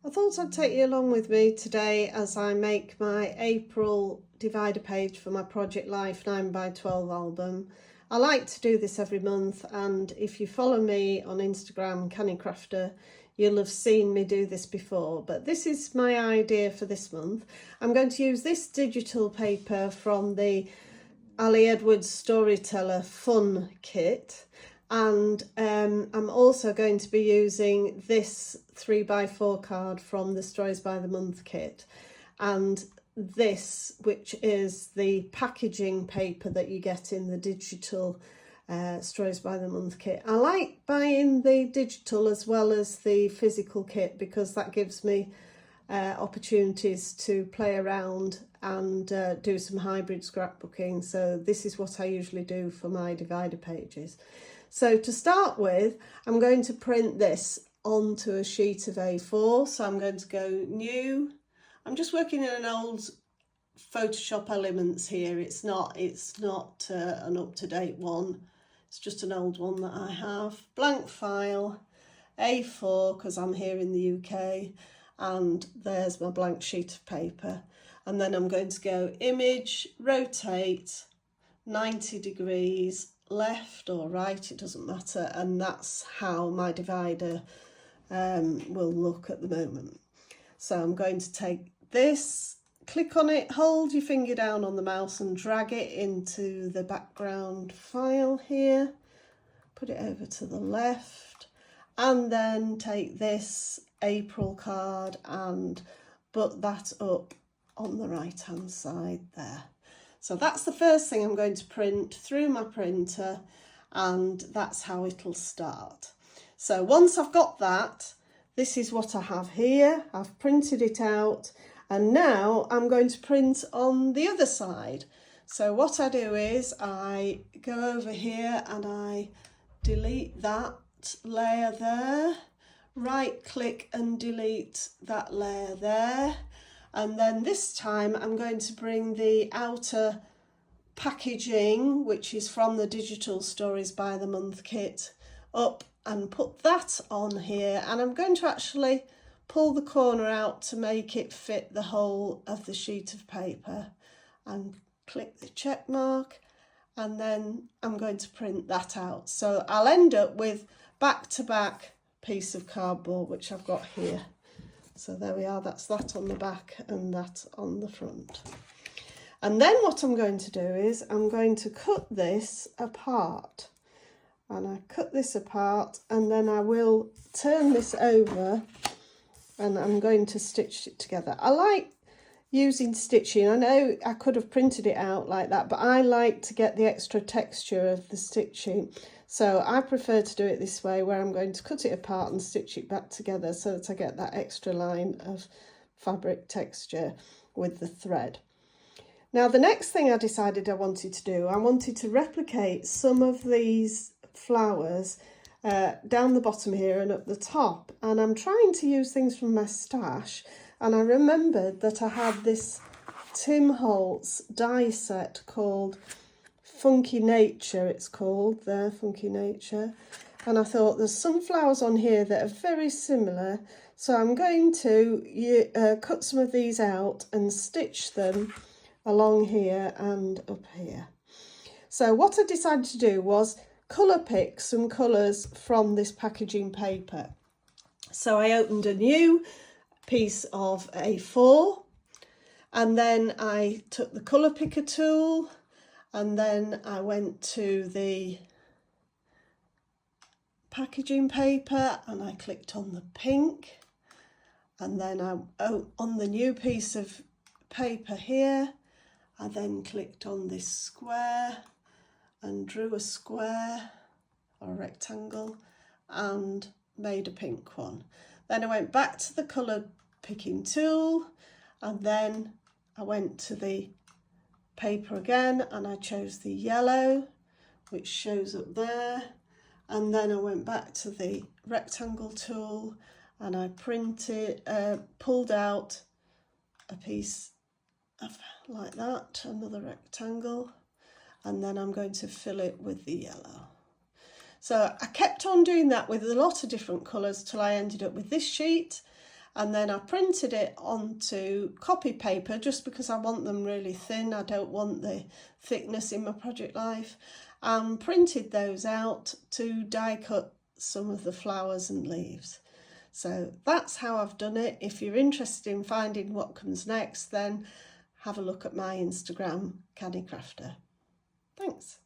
I thought I'd take you along with me today as I make my April divider page for my Project Life 9x12 album. I like to do this every month, and if you follow me on Instagram, Canny Crafter, you'll have seen me do this before, but this is my idea for this month. I'm going to use this digital paper from the Ali Edwards Storyteller Fun Kit, and I'm also going to be using this 3x4 card from the Stories by the Month kit, and this, which is the packaging paper that you get in the digital Stories by the Month kit. I like buying the digital as well as the physical kit because that gives me opportunities to play around and do some hybrid scrapbooking. So this is what I usually do for my divider pages. So to start with, I'm going to print this onto a sheet of A4. So I'm going to go new. I'm just working in an old Photoshop Elements here. It's not an up-to-date one. It's just an old one that I have. Blank file, A4, because I'm here in the UK. And there's my blank sheet of paper. And then I'm going to go image, rotate, 90 degrees, left or right, it doesn't matter. And that's how my divider will look at the moment. So I'm going to take this, click on it, hold your finger down on the mouse and drag it into the background file here. Put it over to the left, and then take this April card and put that up on the right hand side there. So that's the first thing I'm going to print through my printer, and that's how it'll start. So once I've got that, this is what I have here. I've printed it out, and now I'm going to print on the other side. So what I do is I go over here and I delete that layer there, right click and delete that layer there. And then this time I'm going to bring the outer packaging, which is from the digital Stories by the Month kit, up and put that on here. And I'm going to actually pull the corner out to make it fit the whole of the sheet of paper, and click the check mark, and then I'm going to print that out. So I'll end up with back-to-back piece of cardboard, which I've got here. So there we are, that's that on the back and that on the front. And then what I'm going to do is I'm going to cut this apart. And I cut this apart, and then I will turn this over and I'm going to stitch it together. I like using stitching. I know I could have printed it out like that, but I like to get the extra texture of the stitching. So I prefer to do it this way, where I'm going to cut it apart and stitch it back together so that I get that extra line of fabric texture with the thread. Now the next thing I decided I wanted to do, I wanted to replicate some of these flowers down the bottom here and up the top. And I'm trying to use things from my stash, and I remembered that I had this Tim Holtz die set called Funky Nature, it's called there, Funky Nature. And I thought there's some flowers on here that are very similar, so I'm going to cut some of these out and stitch them along here and up here. So what I decided to do was colour pick some colours from this packaging paper. So I opened a new piece of A4, and then I took the colour picker tool, and then I went to the packaging paper and I clicked on the pink, and then on the new piece of paper here, I then clicked on this square and drew a square or a rectangle and made a pink one. Then I went back to the colour picking tool, and then I went to the paper again and I chose the yellow, which shows up there, and then I went back to the rectangle tool and I pulled out a piece of like that, another rectangle, and then I'm going to fill it with the yellow. So I kept on doing that with a lot of different colours till I ended up with this sheet, and then I printed it onto copy paper just because I want them really thin. I don't want the thickness in my Project Life, and printed those out to die cut some of the flowers and leaves. So that's how I've done it. If you're interested in finding what comes next, then have a look at my Instagram, Canny Crafter. Thanks.